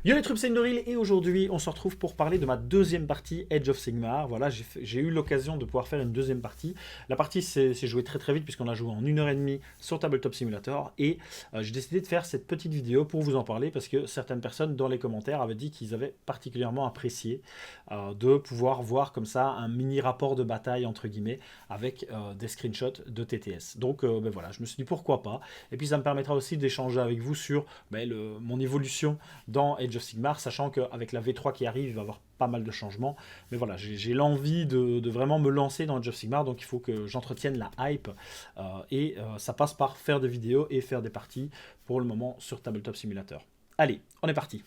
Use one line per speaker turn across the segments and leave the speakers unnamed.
Yo les troupes, c'est Indoril et aujourd'hui on se retrouve pour parler de ma deuxième partie Age of Sigmar. Voilà, j'ai eu l'occasion de pouvoir faire une deuxième partie. La partie s'est jouée très très vite puisqu'on a joué en 1 heure et demie sur Tabletop Simulator et j'ai décidé de faire cette petite vidéo pour vous en parler parce que certaines personnes dans les commentaires avaient dit qu'ils avaient particulièrement apprécié de pouvoir voir comme ça un mini rapport de bataille entre guillemets avec des screenshots de TTS. Donc ben voilà, je me suis dit pourquoi pas. Et puis ça me permettra aussi d'échanger avec vous sur mon évolution dans Age of Sigmar, sachant qu'avec la V3 qui arrive, il va y avoir pas mal de changements. Mais voilà, j'ai l'envie de vraiment me lancer dans Age of Sigmar, donc il faut que j'entretienne la hype. Ça passe par faire des vidéos et faire des parties pour le moment sur Tabletop Simulator. Allez, on est parti.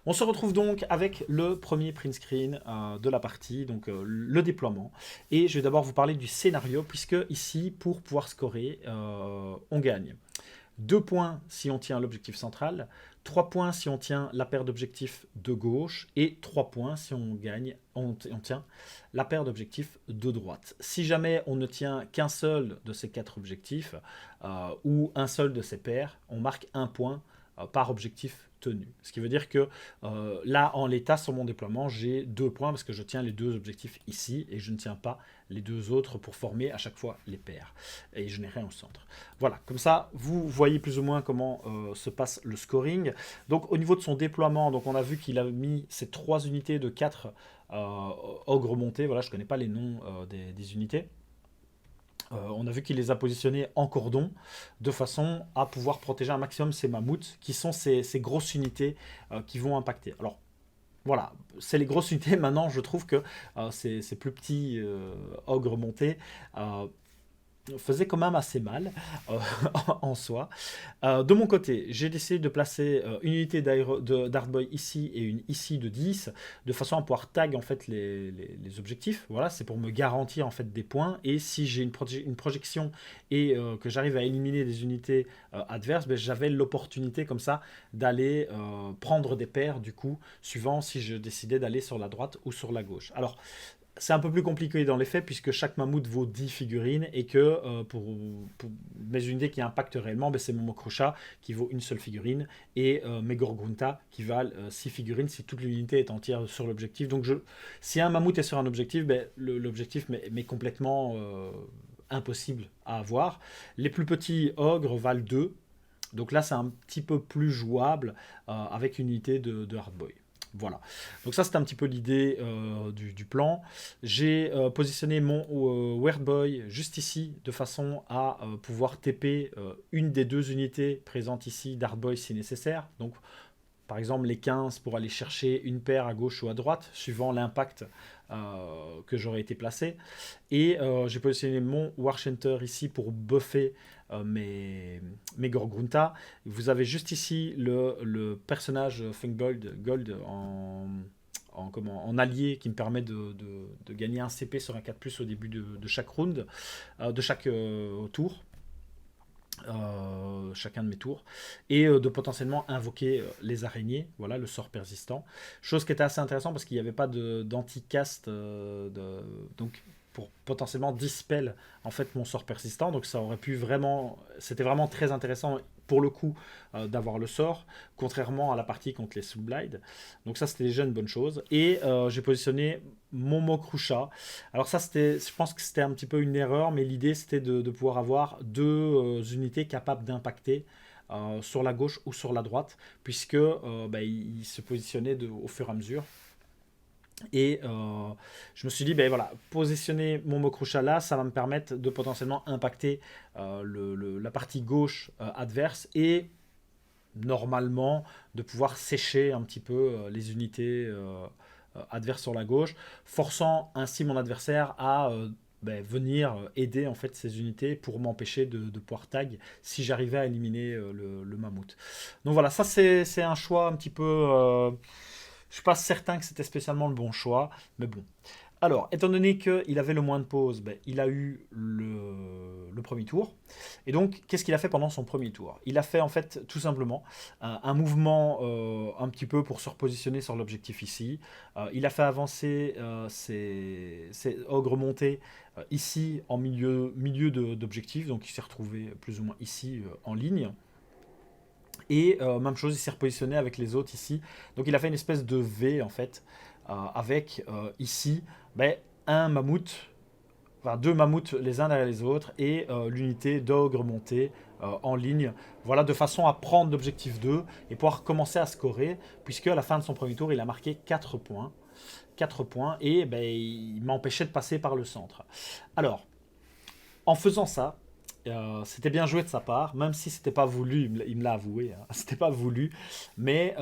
On se retrouve donc avec le premier print screen de la partie, donc le déploiement. Et je vais d'abord vous parler du scénario, puisque ici, pour pouvoir scorer, on gagne 2 points si on tient l'objectif central, 3 points si on tient la paire d'objectifs de gauche, et 3 points si on tient la paire d'objectifs de droite. Si jamais on ne tient qu'un seul de ces 4 objectifs, ou un seul de ces paires, on marque 1 point par objectif tenu. Ce qui veut dire que là, en l'état, sur mon déploiement, j'ai 2 points parce que je tiens les 2 objectifs ici et je ne tiens pas les 2 autres pour former à chaque fois les paires. Et je n'ai rien au centre. Voilà, comme ça, vous voyez plus ou moins comment se passe le scoring. Donc, au niveau de son déploiement, donc on a vu qu'il a mis ces 3 unités de 4 ogres montés. Voilà, je ne connais pas les noms des unités. On a vu qu'il les a positionnés en cordon de façon à pouvoir protéger un maximum ces mammouths qui sont ces grosses unités qui vont impacter. Alors voilà, c'est les grosses unités. Maintenant, je trouve que ces plus petits ogres montés faisait quand même assez mal en soi. De mon côté, j'ai décidé de placer une unité d'Artboy ici et une ici de 10, de façon à pouvoir tag en fait les objectifs. Voilà, c'est pour me garantir en fait des points. Et si j'ai une projection et que j'arrive à éliminer des unités adverses, ben, j'avais l'opportunité comme ça d'aller prendre des paires du coup, suivant si je décidais d'aller sur la droite ou sur la gauche. Alors, c'est un peu plus compliqué dans les faits puisque chaque mammouth vaut 10 figurines et que pour mes unités qui impactent réellement, ben, c'est mon Mokrucha qui vaut une seule figurine et mes Gorgrunta qui valent 6 figurines si toute l'unité est entière sur l'objectif. Donc si un mammouth est sur un objectif, ben, l'objectif m'est complètement impossible à avoir. Les plus petits ogres valent 2. Donc là, c'est un petit peu plus jouable avec une unité de Hardboy. Voilà. Donc ça, c'est un petit peu l'idée du plan. J'ai positionné mon Weirdboy juste ici, de façon à pouvoir TP une des 2 unités présentes ici d'Hardboy si nécessaire. Donc, par exemple, les 15 pour aller chercher une paire à gauche ou à droite, suivant l'impact que j'aurais été placé. Et j'ai positionné mon Warchanter ici pour buffer mes Gorgrunta. Vous avez juste ici le personnage Fungbold Gold en allié qui me permet de gagner un CP sur un 4+, au début de chaque round, de chaque tour. Chacun de mes tours, et de potentiellement invoquer les araignées, voilà le sort persistant, chose qui était assez intéressant parce qu'il n'y avait pas d'anti-cast, donc pour potentiellement dispel en fait mon sort persistant, donc ça aurait pu vraiment, c'était vraiment très intéressant pour le coup d'avoir le sort, contrairement à la partie contre les Soulblind. Donc ça c'était déjà une bonne chose. Et j'ai positionné mon Mokrucha. Alors ça c'était, je pense que c'était un petit peu une erreur, mais l'idée c'était de pouvoir avoir 2 unités capables d'impacter sur la gauche ou sur la droite, puisque il se positionnait au fur et à mesure. Et je me suis dit, ben voilà, positionner mon Mokrucha là, ça va me permettre de potentiellement impacter la partie gauche adverse et normalement de pouvoir sécher un petit peu les unités adverses sur la gauche, forçant ainsi mon adversaire à venir aider en fait ces unités pour m'empêcher de pouvoir tag si j'arrivais à éliminer le mammouth. Donc voilà, ça c'est un choix un petit peu... je suis pas certain que c'était spécialement le bon choix, mais bon. Alors, étant donné qu'il avait le moins de pauses, ben, il a eu le premier tour. Et donc, qu'est-ce qu'il a fait pendant son premier tour? Il a fait en fait tout simplement un mouvement un petit peu pour se repositionner sur l'objectif ici. Il a fait avancer ses ogres montés ici en milieu d'objectif, donc il s'est retrouvé plus ou moins ici en ligne. Et même chose, il s'est repositionné avec les autres ici. Donc il a fait une espèce de V en fait, avec ici ben, un mammouth, enfin deux mammouths les uns derrière les autres, et l'unité d'ogre monté en ligne. Voilà, de façon à prendre l'objectif 2 et pouvoir commencer à scorer, puisque à la fin de son premier tour, il a marqué 4 points. 4 points, et ben, il m'empêchait de passer par le centre. Alors, en faisant ça, c'était bien joué de sa part, même si c'était pas voulu, il me l'a avoué, hein, c'était pas voulu. Mais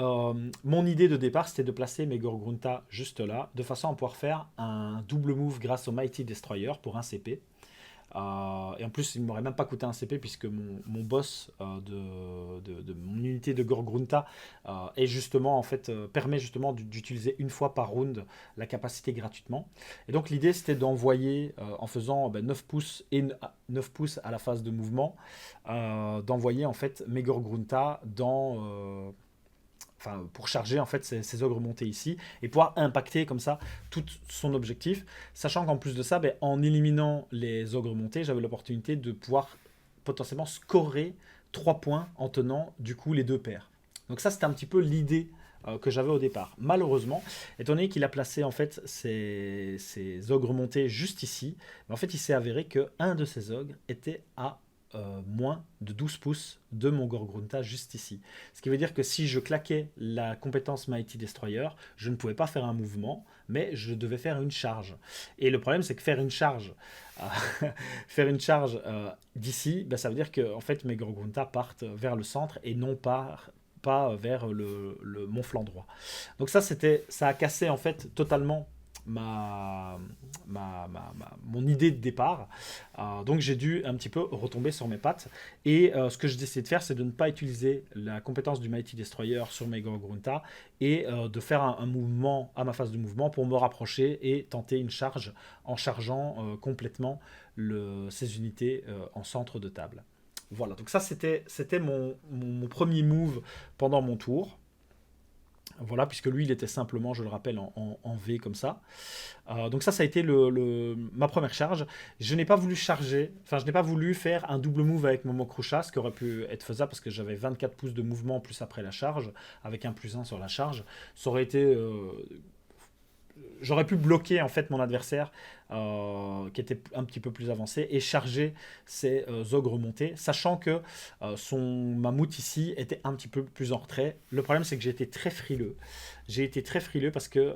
mon idée de départ, c'était de placer mes Gorgrunta juste là, de façon à pouvoir faire un double move grâce au Mighty Destroyer pour un CP. Et en plus, il ne m'aurait même pas coûté un CP puisque mon boss de mon unité de Gorgrunta est justement, en fait, permet justement d'utiliser une fois par round la capacité gratuitement. Et donc l'idée c'était d'envoyer, en faisant 9 pouces et 9 pouces à la phase de mouvement, d'envoyer en fait mes Gorgrunta enfin, pour charger en fait ces ogres montés ici et pouvoir impacter comme ça tout son objectif, sachant qu'en plus de ça, ben, en éliminant les ogres montés, j'avais l'opportunité de pouvoir potentiellement scorer 3 points en tenant du coup les deux paires. Donc ça c'était un petit peu l'idée que j'avais au départ. Malheureusement, étant donné qu'il a placé en fait ces ogres montés juste ici, ben, en fait il s'est avéré que un de ces ogres était à moins de 12 pouces de mon Gorgrunta juste ici. Ce qui veut dire que si je claquais la compétence Mighty Destroyer, je ne pouvais pas faire un mouvement, mais je devais faire une charge. Et le problème, c'est que faire une charge, faire une charge d'ici, ben, ça veut dire que en fait, mes Gorgrunta partent vers le centre et non pas vers mon flanc droit. Donc ça a cassé en fait totalement mon idée de départ. Donc j'ai dû un petit peu retomber sur mes pattes. Et ce que j'ai décidé de faire, c'est de ne pas utiliser la compétence du Mighty Destroyer sur mes Gorgrunta et de faire un mouvement à ma phase de mouvement pour me rapprocher et tenter une charge en chargeant complètement ces unités en centre de table. Voilà, donc ça c'était mon premier move pendant mon tour. Voilà, puisque lui, il était simplement, je le rappelle, en V comme ça. Donc ça a été ma première charge. Je n'ai pas voulu charger, enfin je n'ai pas voulu faire un double move avec mon Mokrucha, ce qui aurait pu être faisable parce que j'avais 24 pouces de mouvement plus après la charge, avec un plus 1 sur la charge. Ça aurait été... j'aurais pu bloquer en fait mon adversaire qui était un petit peu plus avancé et charger ses ogres montés, sachant que son mammouth ici était un petit peu plus en retrait. Le problème c'est que j'ai été très frileux. J'ai été très frileux parce que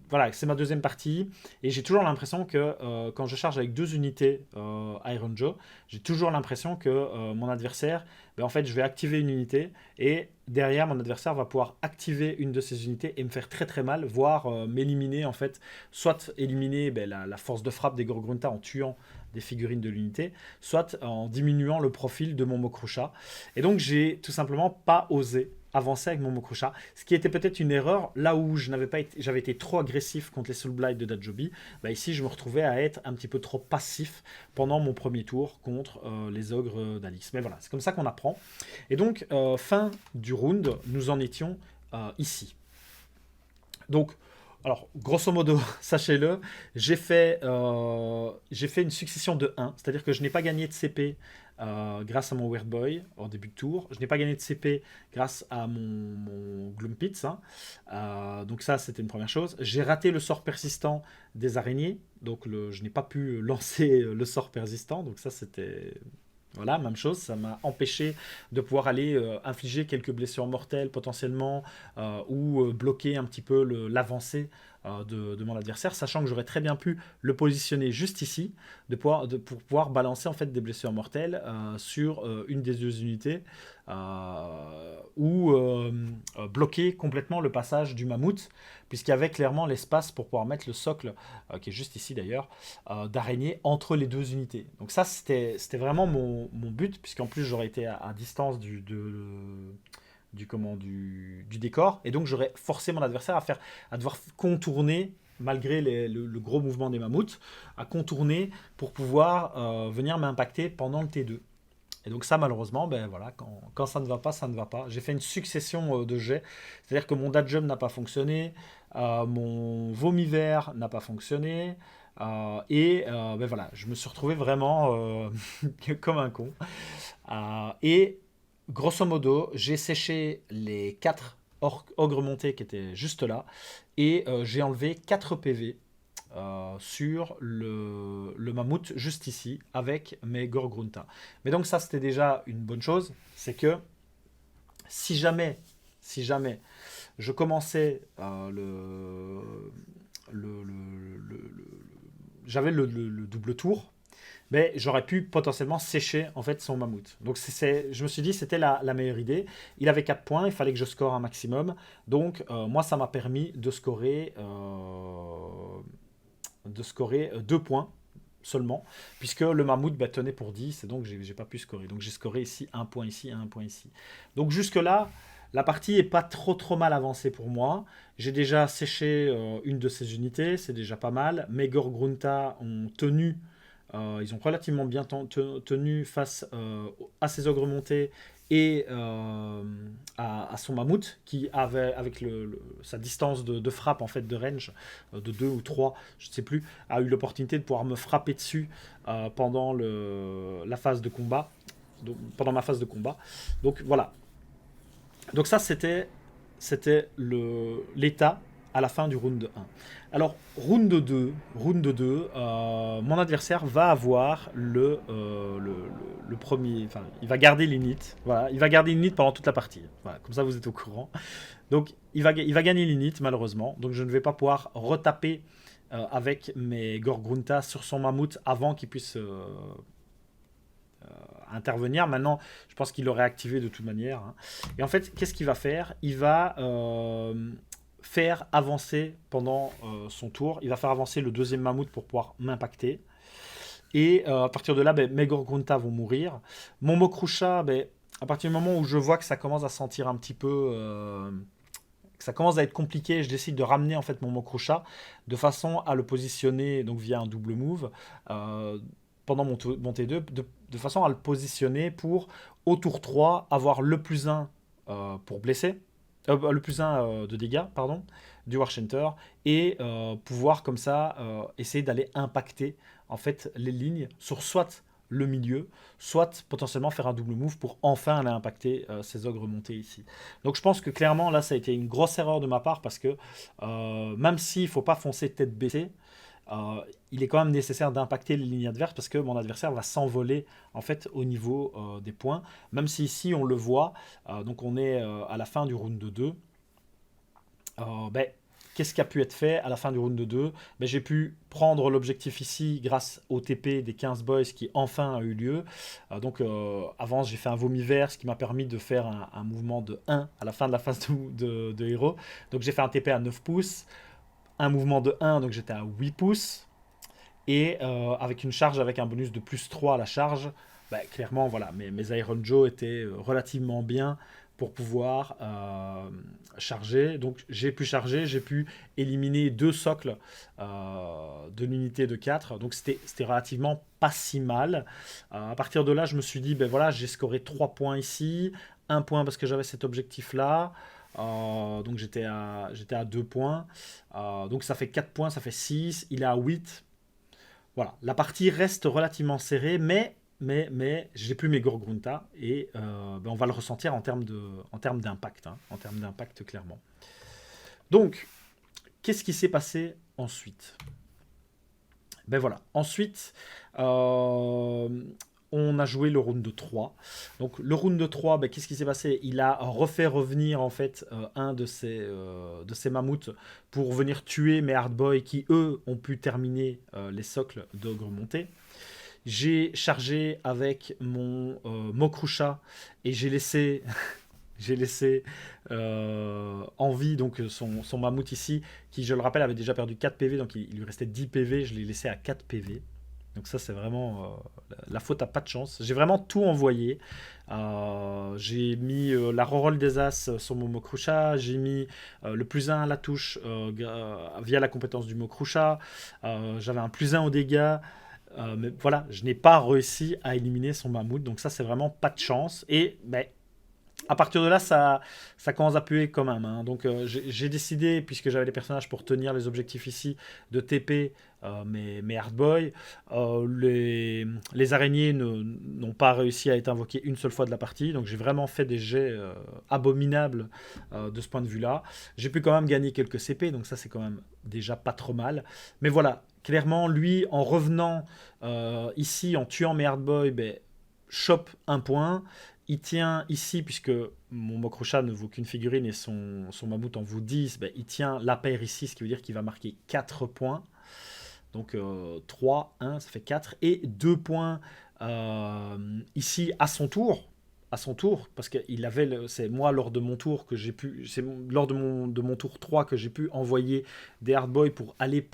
voilà, c'est ma deuxième partie et j'ai toujours l'impression que quand je charge avec deux unités Iron Joe, j'ai toujours l'impression que mon adversaire, ben, en fait, je vais activer une unité et derrière mon adversaire va pouvoir activer une de ces unités et me faire très très mal, voire m'éliminer en fait, soit éliminer ben, la force de frappe des Gorgrunta en tuant des figurines de l'unité, soit en diminuant le profil de mon Mokrucha. Et donc j'ai tout simplement pas osé avancer avec mon Mokrucha, ce qui était peut-être une erreur là où j'avais été trop agressif contre les Soul Blight de Dajobi. Bah ici je me retrouvais à être un petit peu trop passif pendant mon premier tour contre les ogres d'Alix. Mais voilà, c'est comme ça qu'on apprend. Et donc fin du round, nous en étions ici. Donc alors, grosso modo, sachez-le, j'ai fait une succession de 1, c'est-à-dire que je n'ai pas gagné de CP grâce à mon Weird Boy en début de tour. Je n'ai pas gagné de CP grâce à mon Gloompitz. Hein. Donc ça, c'était une première chose. J'ai raté le sort persistant des araignées, donc je n'ai pas pu lancer le sort persistant, donc ça, c'était... Voilà, même chose, ça m'a empêché de pouvoir aller infliger quelques blessures mortelles potentiellement ou bloquer un petit peu l'avancée de mon adversaire, sachant que j'aurais très bien pu le positionner juste ici pour pouvoir balancer en fait des blessures mortelles sur une des deux unités ou bloquer complètement le passage du mammouth, puisqu'il y avait clairement l'espace pour pouvoir mettre le socle, qui est juste ici d'ailleurs, d'araignée entre les deux unités. Donc ça, c'était vraiment mon but, puisqu'en plus j'aurais été à distance du décor, et donc j'aurais forcé mon adversaire à devoir contourner malgré le gros mouvement des mammouths, à contourner pour pouvoir venir m'impacter pendant le T2. Et donc ça, malheureusement, ben voilà, quand ça ne va pas, ça ne va pas. J'ai fait une succession de jets, c'est-à-dire que mon dad jump n'a pas fonctionné, mon vomivert n'a pas fonctionné, ben voilà, je me suis retrouvé vraiment comme un con. Et grosso modo, j'ai séché les 4 ogres montés qui étaient juste là, et j'ai enlevé 4 PV sur le mammouth juste ici avec mes Gorgrunta. Mais donc ça c'était déjà une bonne chose, c'est que si jamais, si jamais je commençais j'avais le double tour, mais j'aurais pu potentiellement sécher en fait son mammouth. Donc je me suis dit c'était la meilleure idée. Il avait 4 points, il fallait que je score un maximum. Donc moi ça m'a permis de scorer 2 points seulement, puisque le mammouth bah, tenait pour 10, et donc j'ai pas pu scorer. Donc j'ai scoré ici un point ici, un point ici. Donc jusque-là, la partie est pas trop mal avancée pour moi. J'ai déjà séché une de ces unités, c'est déjà pas mal. Mes Gorgrunta ont tenu, ils ont relativement bien tenu face à ces ogres montés et à son mammouth qui avait avec sa distance de frappe en fait de range de 2 ou 3 je ne sais plus, a eu l'opportunité de pouvoir me frapper dessus pendant la phase de combat, donc, pendant ma phase de combat. Donc voilà, donc ça c'était l'état à la fin du round 1. Alors, round 2 mon adversaire va avoir le premier. Enfin, il va garder l'init. Voilà, il va garder l'init pendant toute la partie. Voilà, comme ça vous êtes au courant. Donc, il va gagner l'init, malheureusement. Donc, je ne vais pas pouvoir retaper avec mes Gorgrunta sur son mammouth avant qu'il puisse intervenir. Maintenant, je pense qu'il l'aurait activé de toute manière. Hein. Et en fait, qu'est-ce qu'il va faire? Il va faire avancer pendant son tour. Il va faire avancer le deuxième mammouth pour pouvoir m'impacter. Et à partir de là, ben, mes Gorgrunta vont mourir. Mon Mokrusha, ben, à partir du moment où je vois que ça commence à sentir un petit peu... que ça commence à être compliqué, je décide de ramener en fait mon Mokrusha de façon à le positionner donc via un double move pendant mon T2, de façon à le positionner pour au tour 3 avoir le plus 1 pour blesser, le plus 1 de dégâts, pardon, du Warcenter, et pouvoir comme ça essayer d'aller impacter en fait les lignes sur soit le milieu, soit potentiellement faire un double move pour enfin aller impacter ces ogres montés ici. Donc je pense que clairement là ça a été une grosse erreur de ma part parce que même s'il ne faut pas foncer tête baissée, il est quand même nécessaire d'impacter les lignes adverses parce que mon adversaire va s'envoler en fait au niveau des points. Même si ici on le voit, donc on est à la fin du round 2. Ben, qu'est-ce qui a pu être fait à la fin du round 2? Ben, j'ai pu prendre l'objectif ici grâce au TP des 15 boys qui enfin a eu lieu. Donc avant j'ai fait un vomivert, ce qui m'a permis de faire un mouvement de 1 à la fin de la phase de héros. Donc j'ai fait un TP à 9 pouces, un mouvement de 1, donc j'étais à 8 pouces. Et avec une charge avec un bonus de plus 3 à la charge, bah, clairement, voilà, mes Iron Joe étaient relativement bien pour pouvoir charger. Donc j'ai pu charger, j'ai pu éliminer 2 socles de l'unité de 4. Donc c'était relativement pas si mal. À partir de là, je me suis dit, ben voilà, j'ai scoré 3 points ici, 1 point parce que j'avais cet objectif-là. Donc j'étais à 2 points. Donc ça fait 4 points, ça fait 6. Il est à 8. Voilà, la partie reste relativement serrée, mais j'ai plus mes Gorgrunta et ben on va le ressentir en termes d'impact, hein, en termes d'impact clairement. Donc, qu'est-ce qui s'est passé ensuite? Ben voilà, ensuite, on a joué le round 3. Donc le round 3, ben, qu'est-ce qui s'est passé? Il a refait revenir en fait un de ces mammouths pour venir tuer mes hardboys qui eux ont pu terminer les socles d'ogre monté. J'ai chargé avec mon Mokrusha et j'ai laissé en vie donc son mammouth ici qui je le rappelle avait déjà perdu 4 PV donc il lui restait 10 PV, je l'ai laissé à 4 PV. Donc ça, c'est vraiment la faute à pas de chance. J'ai vraiment tout envoyé. J'ai mis la reroll des As sur mon Mokrusha. J'ai mis le +1 à la touche via la compétence du Mokrusha. J'avais un +1 aux dégâts. Mais voilà, je n'ai pas réussi à éliminer son Mammouth. Donc ça, c'est vraiment pas de chance. Et ben, à partir de là, ça commence à puer quand même, hein. Donc j'ai décidé, puisque j'avais les personnages pour tenir les objectifs ici, de TP mes Hardboy. Les araignées n'ont pas réussi à être invoquées une seule fois de la partie, donc j'ai vraiment fait des jets abominables de ce point de vue-là. J'ai pu quand même gagner quelques CP, donc ça c'est quand même déjà pas trop mal. Mais voilà, clairement, lui, en revenant ici, en tuant mes Hardboy, ben, chope un point. Il tient ici, puisque mon Mokrusha ne vaut qu'une figurine et son Mammouth en vaut 10, ben, il tient la paire ici, ce qui veut dire qu'il va marquer 4 points. Donc 3, 1, ça fait 4. Et 2 points ici à son tour. À son tour, parce que c'est moi lors de mon tour que j'ai pu, c'est lors de mon tour 3 que j'ai pu envoyer des Hardboy pour aller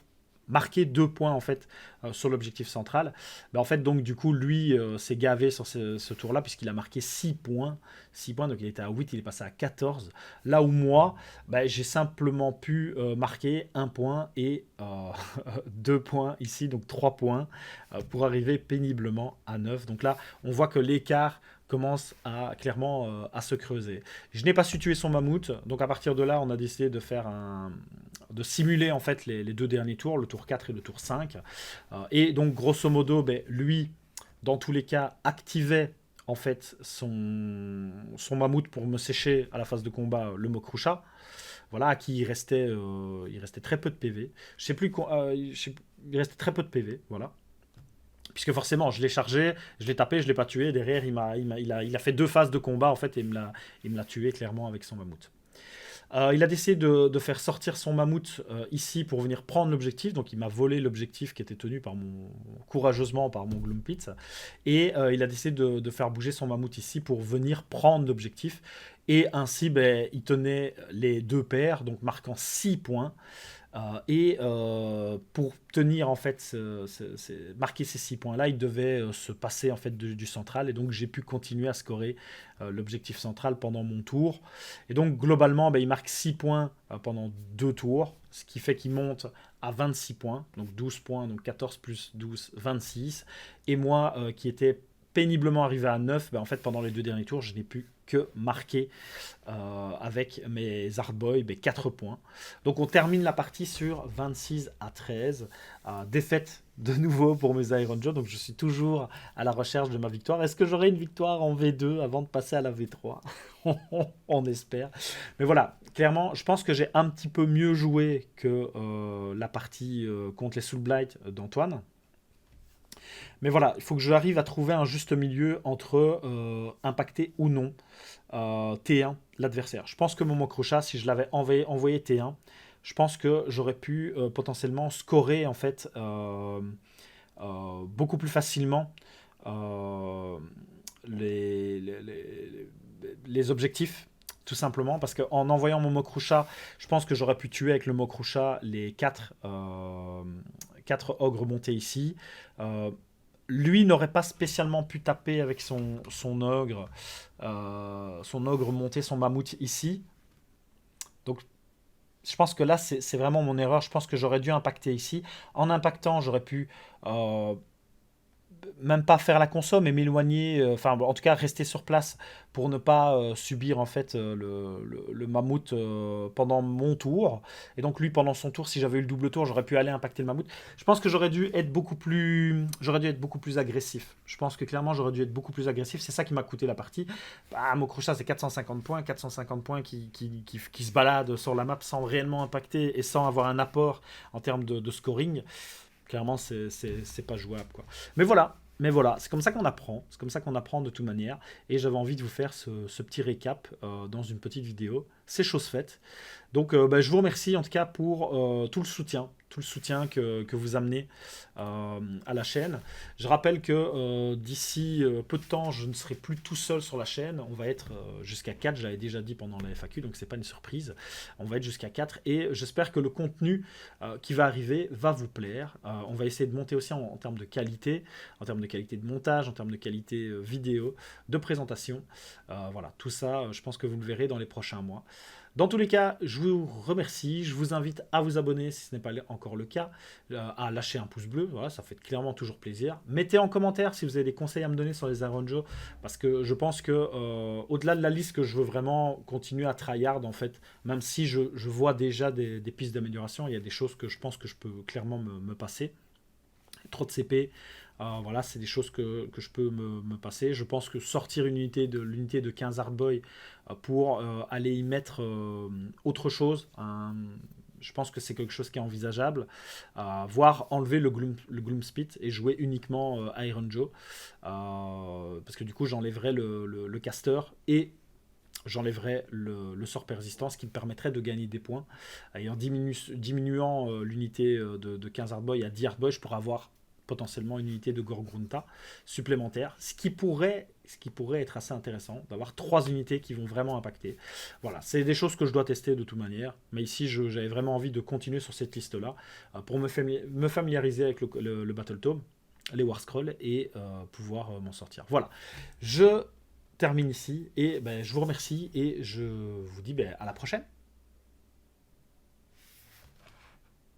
marquer 2 points en fait sur l'objectif central. Ben, en fait, donc du coup, lui s'est gavé sur ce tour-là puisqu'il a marqué 6 points. 6 points, donc il était à 8, il est passé à 14. Là où moi, ben, j'ai simplement pu marquer 1 point et 2 points ici, donc 3 points pour arriver péniblement à 9. Donc là, on voit que l'écart commence clairement à se creuser. Je n'ai pas su tuer son Mammouth, donc à partir de là, on a décidé de simuler en fait les deux derniers tours, le tour 4 et le tour 5. Et donc grosso modo, ben, lui, dans tous les cas, activait en fait son Mammouth pour me sécher à la phase de combat le Mokrusha. Voilà, à qui il restait très peu de PV. Je sais plus, il restait très peu de PV, voilà. Puisque forcément, je l'ai chargé, je l'ai tapé, je l'ai pas tué. Derrière, il a fait 2 phases de combat en fait et il me l'a tué clairement avec son Mammouth. Il a décidé de faire sortir son Mammouth ici pour venir prendre l'objectif. Donc il m'a volé l'objectif qui était tenu courageusement par mon Gloompit. Et il a décidé de faire bouger son Mammouth ici pour venir prendre l'objectif. Et ainsi, ben, il tenait les 2 paires, donc marquant 6 points. Et pour tenir en fait marquer ces 6 points là, il devait se passer en fait du central, et donc j'ai pu continuer à scorer l'objectif central pendant mon tour. Et donc globalement, ben, il marque 6 points pendant 2 tours, ce qui fait qu'il monte à 26 points, donc 12 points, donc 14 plus 12, 26. Et moi qui étais péniblement arrivé à 9, ben, en fait pendant les 2 derniers tours, je n'ai pu que marquer avec mes Hardboy 4 points. Donc on termine la partie sur 26-13. Défaite de nouveau pour mes Iron Joe, donc je suis toujours à la recherche de ma victoire. Est-ce que j'aurai une victoire en V2 avant de passer à la V3? On espère. Mais voilà, clairement, je pense que j'ai un petit peu mieux joué que la partie contre les Soul Blight d'Antoine. Mais voilà, il faut que j'arrive à trouver un juste milieu entre impacter ou non T1 l'adversaire. Je pense que mon Mokrusha, si je l'avais envoyé T1, je pense que j'aurais pu potentiellement scorer en fait beaucoup plus facilement euh, les, les, les- les objectifs. Tout simplement parce qu'en envoyant mon Mokrusha, je pense que j'aurais pu tuer avec le Mokrusha les 4 ogres montés ici. Euh, Lui n'aurait pas spécialement pu taper avec son ogre monté, son mammouth ici. Donc je pense que là, c'est vraiment mon erreur. Je pense que j'aurais dû impacter ici. En impactant, j'aurais pu euh, même pas faire la conso, mais m'éloigner, enfin en tout cas rester sur place pour ne pas subir en fait le mammouth pendant mon tour. Et donc lui pendant son tour, si j'avais eu le double tour, j'aurais pu aller impacter le mammouth. Je pense que j'aurais dû être beaucoup plus agressif. Je pense que clairement j'aurais dû être beaucoup plus agressif. C'est ça qui m'a coûté la partie. Bah, Mokrusha c'est 450 points qui se baladent sur la map sans réellement impacter et sans avoir un apport en termes de scoring. Clairement, c'est pas jouable, quoi. Mais voilà, c'est comme ça qu'on apprend. C'est comme ça qu'on apprend de toute manière. Et j'avais envie de vous faire ce petit récap dans une petite vidéo. c'est chose faite. Donc je vous remercie en tout cas pour tout le soutien que vous amenez à la chaîne. Je rappelle que d'ici peu de temps, je ne serai plus tout seul sur la chaîne. On va être jusqu'à 4, j'avais déjà dit pendant la FAQ, donc c'est pas une surprise. On va être jusqu'à 4 et j'espère que le contenu qui va arriver va vous plaire. On va essayer de monter aussi en termes de qualité, en termes de qualité de montage, en termes de qualité vidéo, de présentation. Voilà, tout ça, je pense que vous le verrez dans les prochains mois. Dans tous les cas, je vous remercie. Je vous invite à vous abonner si ce n'est pas encore le cas, à lâcher un pouce bleu. Voilà, ça fait clairement toujours plaisir. Mettez en commentaire si vous avez des conseils à me donner sur les Iron Joe, parce que je pense que au-delà de la liste que je veux vraiment continuer à tryhard en fait, même si je vois déjà des pistes d'amélioration, il y a des choses que je pense que je peux clairement me passer. Trop de CP, voilà, c'est des choses que je peux me passer. Je pense que sortir l'unité de 15 Hardboy pour aller y mettre autre chose, je pense que c'est quelque chose qui est envisageable. Voire enlever le Gloom Spit et jouer uniquement Iron Joe. Parce que du coup, j'enlèverai le caster et j'enlèverai le sort persistance qui me permettrait de gagner des points. Et en diminuant l'unité de 15 Hardboy à 10 Hardboy, je pourrais avoir potentiellement une unité de Gorgrunta supplémentaire, ce qui pourrait être assez intéressant, d'avoir 3 unités qui vont vraiment impacter. Voilà, c'est des choses que je dois tester de toute manière, mais ici j'avais vraiment envie de continuer sur cette liste-là pour me familiariser avec le Battletome, les War Scrolls, et pouvoir m'en sortir. Voilà, je termine ici, et je vous remercie, et je vous dis à la prochaine.